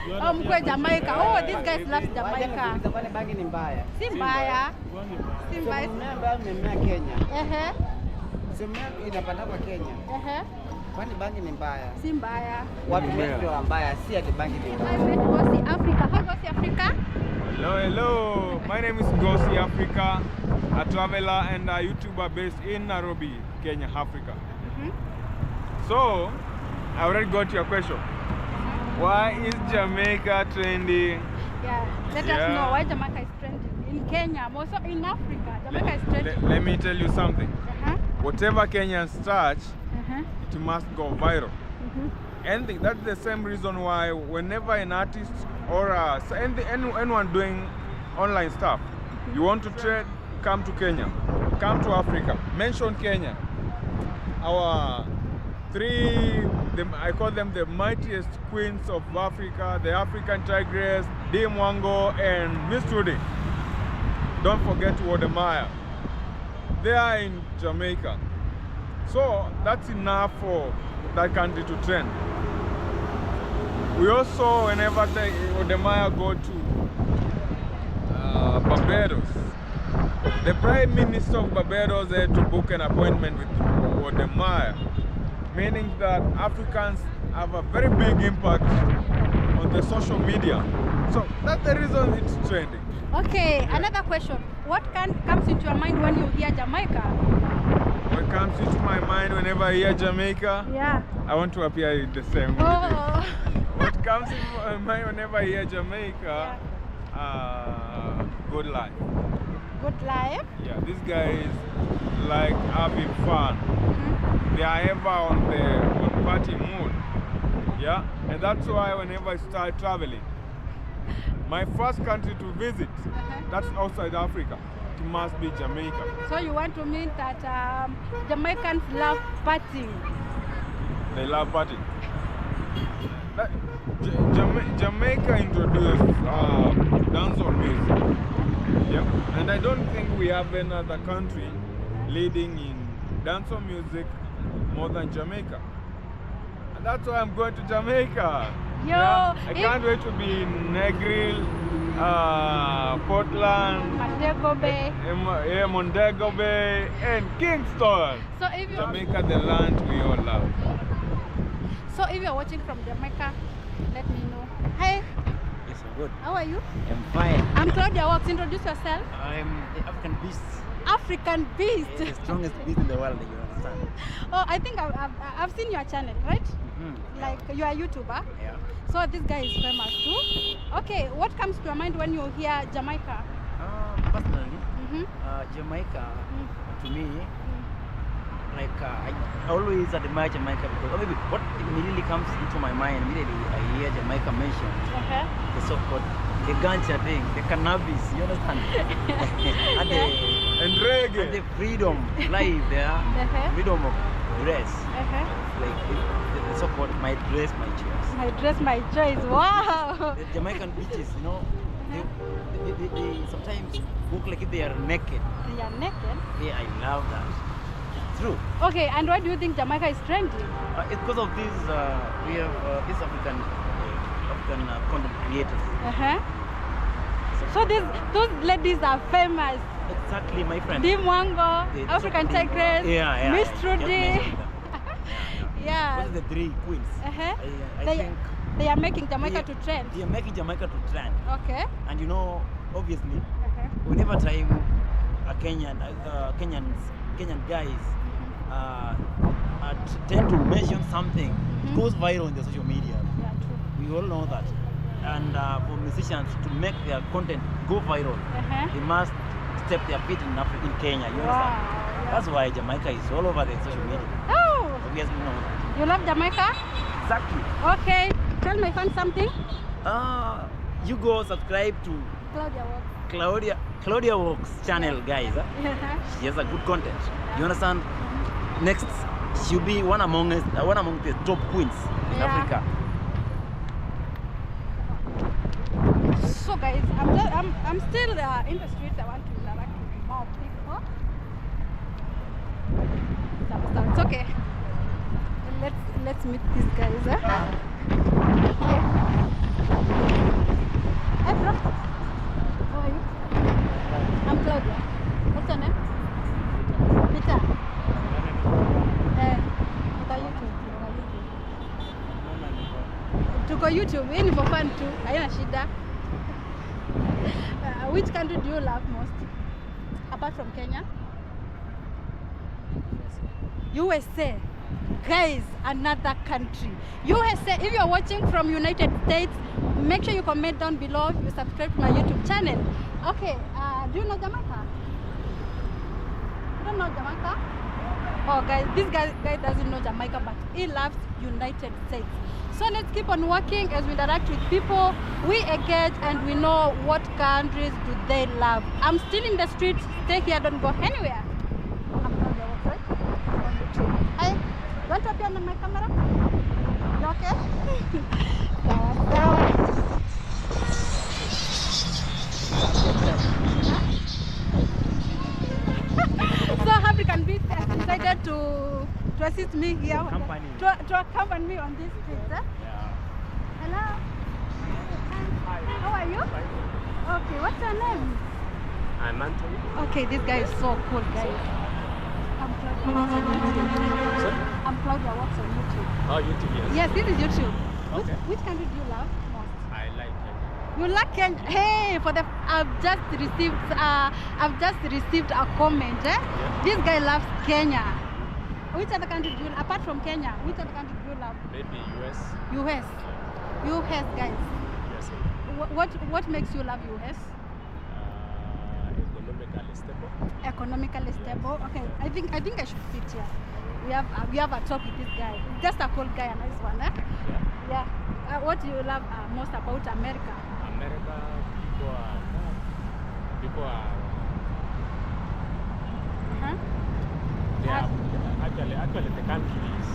Oh, mkwe Jamaica. Oh, these guys love Jamaica. Kwani bangi ni mbaya? Si mbaya. Si mbaya. Mmea Kenya. Ehe. Mmea inapanda kwa Kenya. Ehe. Kwani bangi ni mbaya? Si mbaya. Watu ndio mbaya, si ati bangi ni mbaya. I met Gosi Africa. How Gosi Africa? Hello. My name is Gosi Africa, a traveler and a YouTuber based in Nairobi, Kenya, Africa. So, I already got your question. Why is Jamaica trending? Yeah, let us know why Jamaica is trending. In Kenya, also in Africa, Jamaica is trending. Let me tell you something. Whatever Kenyans touch, it must go viral. And that's the same reason why whenever an artist or anyone doing online stuff, you want to trade, come to Kenya, come to Africa, mention Kenya. Our I call them the mightiest queens of Africa, the African Tigress, Wango, and Miss Trudy. Don't forget Wodemaya. They are in Jamaica. So that's enough for that country to trend. We also, whenever Wodemaya go to Barbados, the Prime Minister of Barbados had to book an appointment with Wodemaya, meaning that Africans have a very big impact on the social media. So that's the reason it's trending. Okay, another question. What comes into your mind when you hear Jamaica? What comes into my mind whenever I hear Jamaica? Yeah. I want to appear in the same way. Oh. What comes into my mind whenever I hear Jamaica? Good life. Good life? Yeah, these guys like having fun. They are ever on party mood. Yeah, and that's why whenever I start traveling, my first country to visit, that's outside Africa, it must be Jamaica. So you want to mean that Jamaicans love partying? They love partying. Jamaica introduced dancehall music. Yep. And I don't think we have another country leading in dancehall music more than Jamaica. And that's why I'm going to Jamaica. Yo, yeah? I can't wait to be in Negril, Portland, Montego Bay. Montego Bay, and Kingston. So if Jamaica, the land we all love. So if you're watching from Jamaica, let me know. Hi. Yes, I'm good. How are you? I'm fine. I'm Claudia Walks. Introduce yourself. I'm the African beast. African beast. Yeah, the strongest beast in the world, you understand? Oh, I think I've seen your channel, right? Like you are a YouTuber. Yeah. So this guy is famous too. Okay, what comes to your mind when you hear Jamaica? Personally, Jamaica, to me, like I always admire Jamaica because maybe what immediately comes into my mind immediately I hear Jamaica mentioned, the so-called the ganja thing, the cannabis, you understand? and reggae. And the freedom life there, freedom of dress, like the so-called my dress, my choice. My dress, my choice. Wow. The Jamaican beaches, you know, they sometimes look like if they are naked. They are naked? Yeah, I love that. It's true. Okay, and why do you think Jamaica is trending? It's because of these, we have these African content creators. So those ladies are famous. Exactly, my friend. Wango, African Tigress, Miss Trudy. Yeah. Those are the three queens. I think they are making Jamaica to trend. They are making Jamaica to trend. Okay. And you know, obviously, whenever time a Kenyan guys tend to mention something, it goes viral in the social media. Yeah, true. We all know that. And for musicians to make their content go viral, they must step their feet in Africa, in Kenya. You understand? Yeah. That's why Jamaica is all over the social media. Oh! Obviously, you know that. You love Jamaica? Exactly. Okay. Tell my fans something. You go subscribe to Claudia Walks channel, guys. She has a good content. You understand? Next, she'll be one among the top queens in Africa. So guys, I'm still in the streets. I want to interact with more people. So it's okay. Let's meet these guys. YouTube. Hii ni for fun too. Haina shida. Which country do you love most? Apart from Kenya? USA. Guys, another country. USA, if you're watching from United States, make sure you comment down below, you subscribe to my YouTube channel. Okay, do you know Jamaica? You don't know Jamaica? Oh guys, this guy doesn't know Jamaica, but he loves United States. So let's keep on working as we interact with people, we engage and we know what countries do they love. I'm still in the streets, stay here, don't go anywhere. I'm on the website, on YouTube. Hi, you want to appear on my camera? You okay? So African beat decided to assist me here, to accompany me on this trip. Eh? Yeah. Hello. Hi. How are you? Fine. Okay, what's your name? I'm Anthony. Okay, this guy is so cool, guys. I'm Claudia. What's on YouTube? Sorry? I'm Claudia. What's on YouTube? Oh, YouTube, yes. Yes, this is YouTube. Okay. Which country do you love most? I like it. You like Kenya? Hey, I've just received a comment. Eh? Yeah. This guy loves Kenya. Which other country do you apart from Kenya? Which other country do you love? Maybe US. US. US, guys. USA. What makes you love US? Economically stable. Economically stable. Okay, I think I should fit here. We have a talk with this guy. Just a cool guy, a nice one. Eh? Yeah. Yeah. What do you love most about America? America, people are Huh? they are actually the country is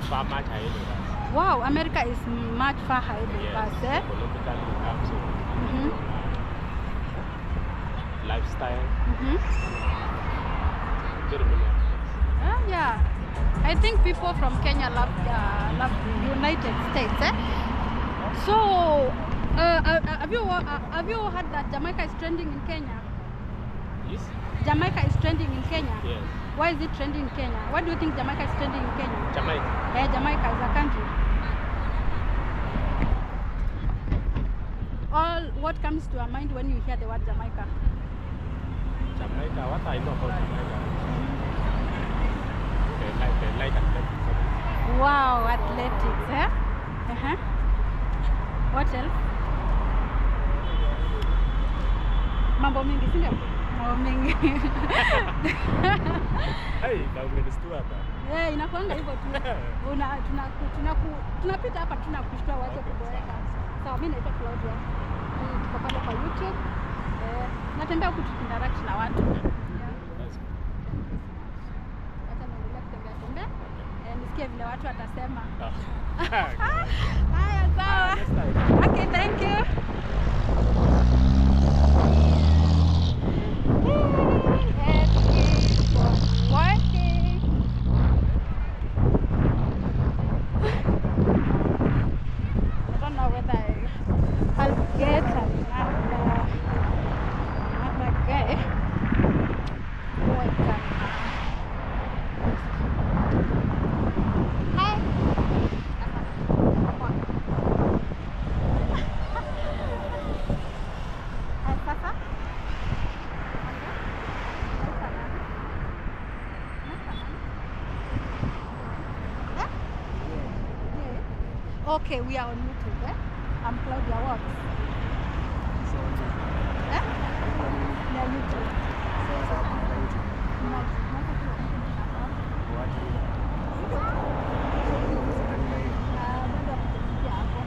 far much ahead of us. Wow, America is much far ahead of Yes, us. Eh? economically in terms of lifestyle, very many aspects. Yeah. I think people from Kenya love the United States. Eh? So, have you heard that Jamaica is trending in Kenya? Yes? Jamaica is trending in Kenya. Yes. Why is it trending in Kenya? Why do you think Jamaica is trending in Kenya? Jamaica. Jamaica is a country. What comes to your mind when you hear the word Jamaica? Jamaica, what I know about Jamaica, they like athletics. Wow, athletics, eh? Uh-huh. What else? Mambo mingi, si ndio? Mambo mingi. Hey, umenistua hapa. Inakuanga hivyo tu. Tunapita hapa tunakushtua wache kuboeka. Sawa, mimi naitwa Claudia. Tuko pale kwa YouTube. Natembea huku tukinteract na watu. Wacha niendelee kutembea. Nisikie vile watu watasema. Haya, sawa. Okay, thank you. And keep on working. I don't know whether I'll get another guy who I can. Hi. Sasa. Okay, we are on YouTube. Eh? I'm Claudia Watts. Eh? Yeah, YouTube.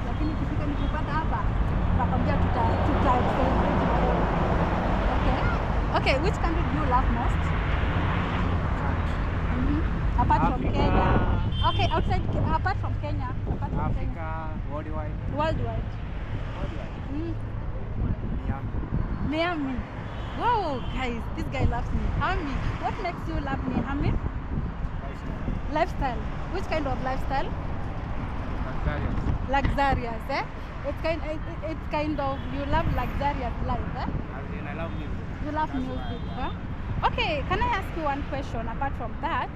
Lakini kifika nikipata hapa nakwambia tuta celebrate na wewe. Okay, which country do you love most? Apart from Kenya. Okay, apart from Kenya. Africa, worldwide. Worldwide. Miami. Wow, guys, this guy loves Miami. What makes you love Miami? Lifestyle. Which kind of lifestyle? Luxurious, eh? It's kind of, you love luxurious life, eh? I love music. You love music, huh? Okay, can I ask you one question apart from that?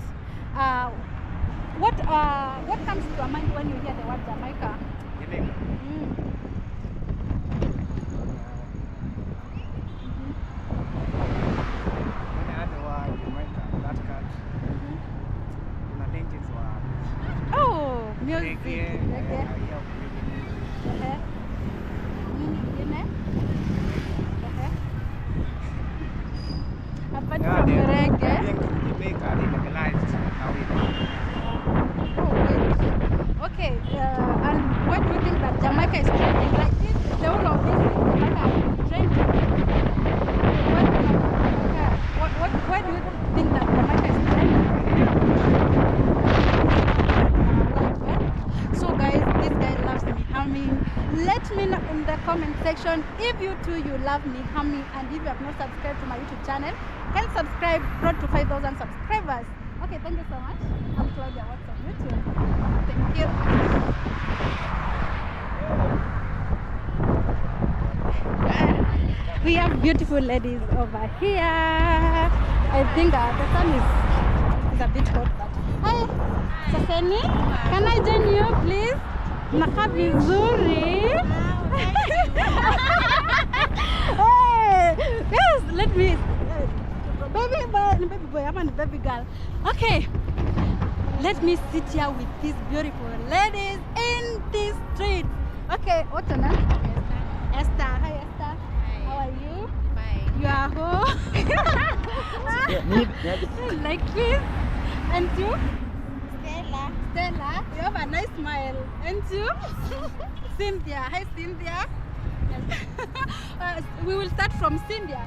What comes to your mind when you hear the word Jamaica? Jamaica. When I had the word Jamaica, that card, kuna tensions wa Oh, music. reggae, Reggae. yeah, Uh-huh. Nini ingine? Uh-huh. Apart yeah, from they reggae. being to Jamaica, they legalized Nairobi. Oh, wait. Okay, and why do you think that Jamaica is trending? Like this, the whole of this Jamaica has been trending. Why do you think that Jamaica is trending? So guys, this guy loves me humming. Let me know in the comment section if you too you love me humming, and if you have not subscribed to my YouTube channel, can subscribe. Road to 5,000 subscribers. Okay, thank you so much. I'm Claudia. What's on YouTube? Thank you. We have beautiful ladies over here. I think the sun is a bit hot, but hi, Saseni, can I join you, please? Naka vizuri. Hey, yes, let me. Baby boy, I'm a baby girl. Okay, let me sit here with these beautiful ladies in this street. Okay, what's your name? Esther. Hi, Esther. How are you? Fine. You are home. Like this. And you? Stella. Stella. You have a nice smile. And you? Cynthia. Hi, Cynthia. We will start from Cynthia.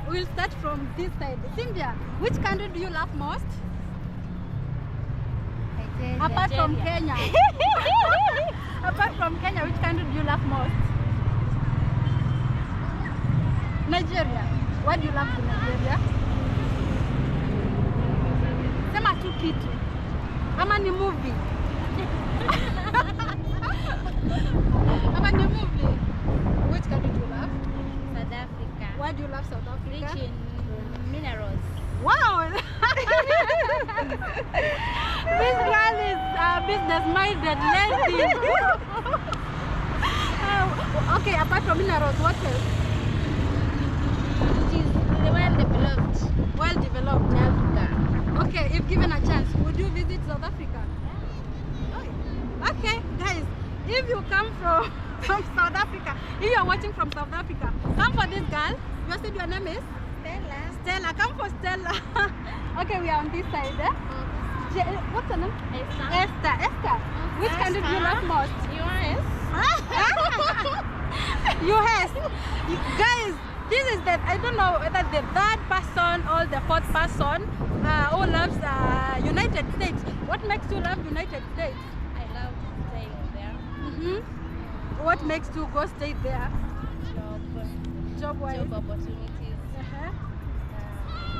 We will start from this side. Cynthia, which country do you love most? Apart from Kenya. Apart from Kenya, which country do you love most? Nigeria. Why do you love Nigeria? Sema tu kitu. Ama ni movie. Ama ni movie. Which country do you love? South Africa. Why do you love South Africa? Rich in minerals. Wow! This girl is a business-minded lady. Okay, apart from minerals, what else? It is well developed. Well developed. Africa. Okay, if given a chance, would you visit South Africa? Okay, guys, if you come from South Africa, if you are watching from South Africa, come for this girl. You said your name is? Stella. Stella. Come for Stella. Okay, we are on this side. What's her name? Esther. Esther. Esther. Which country do you love most? US. US. Guys, this is the, I don't know whether the third person or the fourth person who loves United States. What makes you love United States? I love staying there. What makes you go stay there? Job-wise? Job opportunities.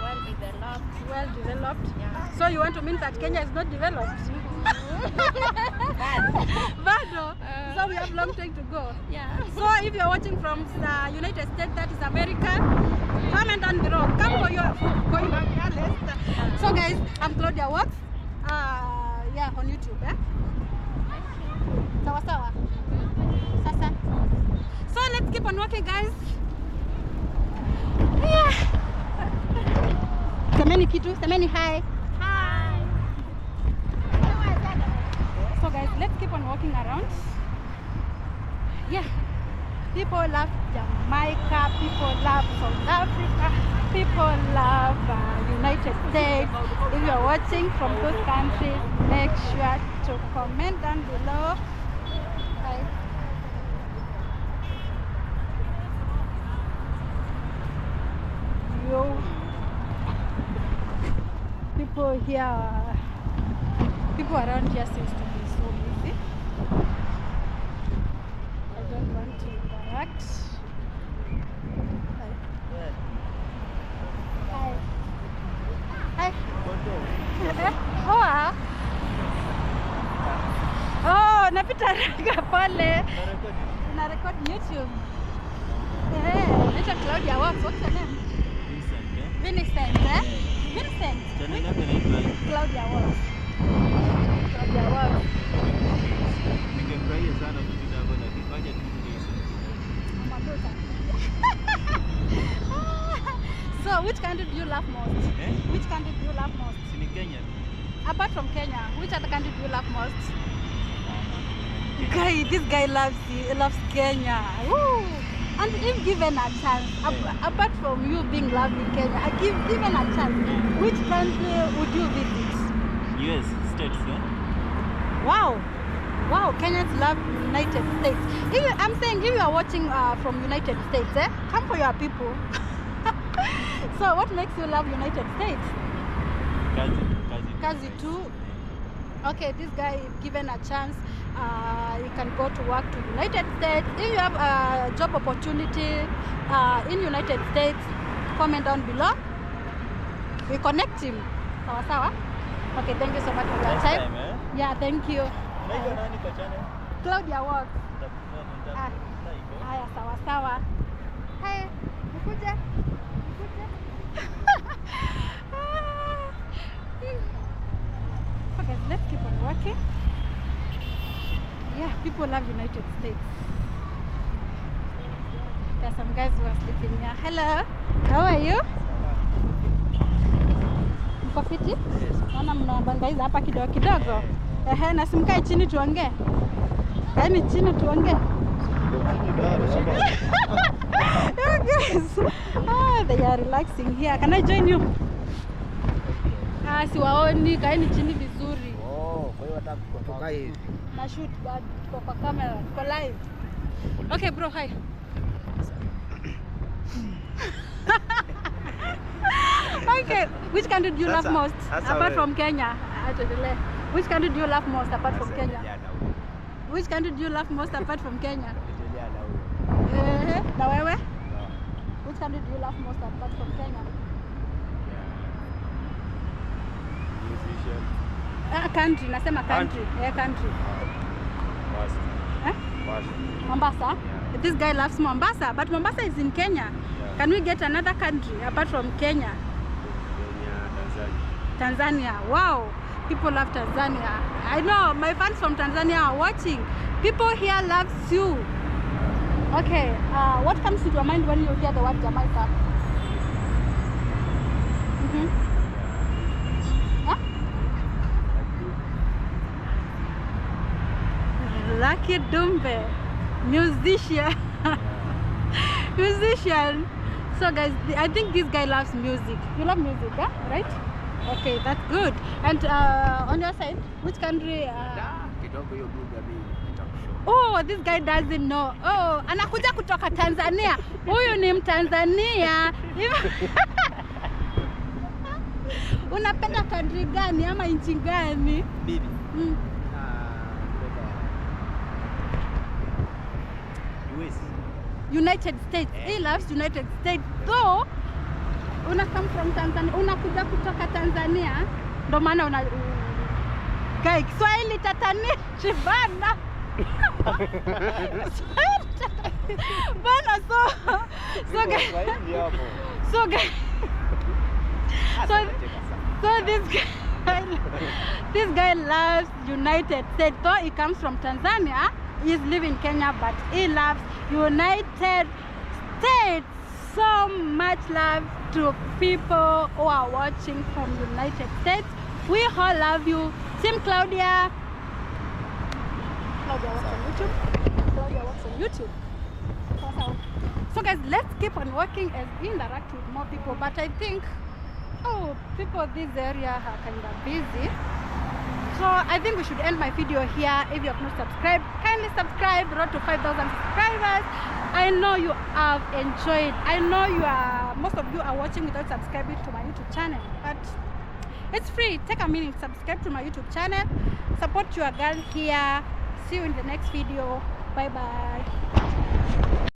Well developed. Well developed? Yeah. So you want to mean that Kenya is not developed? Bado? So we have long time to go. Yeah. So if you're watching from the United States, that is America, comment down below. Come for your list. So guys, I'm Claudia Works. Yeah, on YouTube. Sawa sawa. Sasa. So let's keep on working, guys. Yeah. Semeni kitu, semeni hi. Hi. So guys, let's keep on walking around. Yeah. People love Jamaica, people love South Africa, people love United States. If you're watching from those countries, make sure to comment down below. Hi. Yo. People here, people around here seems to be so busy. I don't want to interact. Hi. Hi. Hi. Oh, napita raka pale. Na record YouTube. Naitwa Claudia Works. What's your name? Vincent, eh? Vincent. Claudia Works. Claudia Works. Ningefurahia sana kufika hapo Ngoja tu niulize. So, which country do you love most? Eh? Which country do you love most? Si ni Kenya. Apart from Kenya, which other country do you love most? Guy, this guy loves Kenya. Woo! And if given a chance, apart from you being loved in Kenya, given a chance, which country would you visit? US States, yeah? Wow. Wow, Kenyans love United States. I'm saying if you are watching from United States, come for your people. So what makes you love United States? Kazi too. Okay, this guy, if given a chance, you can go to work to United States. If you have a job opportunity in United States, comment down below. We connect him. Sawa sawa? Okay, thank you so much for your time. Yeah, thank you. Claudia Walk. Haya, sawa sawa. Hey, nikuje. Okay, let's keep on working. Yeah, people love United States. There are some guys who are sleeping here. Hello, how are you? Mko fiti? Naona mnabangaiza hapa kidogo kidogo. Ehe, na simkae chini tuongee. Kaeni chini tuongee. You guys, they are relaxing here. Can I join you? Siwaoni, kaeni chini vizuri. Kwa hiyo hata kutoka hivi. Na shoot kwa camera, kwa live. Okay bro, hi. Okay, which country do you love most apart from Kenya? Which country do you love most apart from Kenya? Which country do you love most apart from Kenya? Na wewe? Which country do you love most apart from Kenya? Country, nasema country. Yeah, country. Mombasa? Yeah. This guy loves Mombasa, but Mombasa is in Kenya. Yeah. Can we get another country apart from Kenya? Tanzania. Wow, people love Tanzania. I know my fans from Tanzania are watching. People here love you. Okay, what comes to your mind when you hear the word Jamaica? Lucky Dumbe, musician. Musician. So guys, I think this guy loves music. You love music, yeah? Right? Okay, that's good. And on your side, which country? Oh, this guy doesn't know. Oh, anakuja kutoka Tanzania. Huyu ni Mtanzania. Unapenda country gani ama nchi gani? Bibi. United States. He loves United States. Though una come from Tanzania, unakuja kutoka Tanzania, ndo maana una guy Kiswahili tatanishi bana. Bana so this guy loves United States. Though he comes from Tanzania, he's living in Kenya, but he loves United States. So much love to people who are watching from United States. We all love you. Team Claudia. Claudia works on YouTube. Claudia works on YouTube. So guys, let's keep on working and interact with more people. But I think, people in this area are kind of busy. So I think we should end my video here. If you have not subscribed, kindly subscribe. Road to 5,000 subscribers. I know you have enjoyed. I know most of you are watching without subscribing to my YouTube channel, but it's free. Take a minute, subscribe to my YouTube channel. Support your girl here. See you in the next video. Bye bye.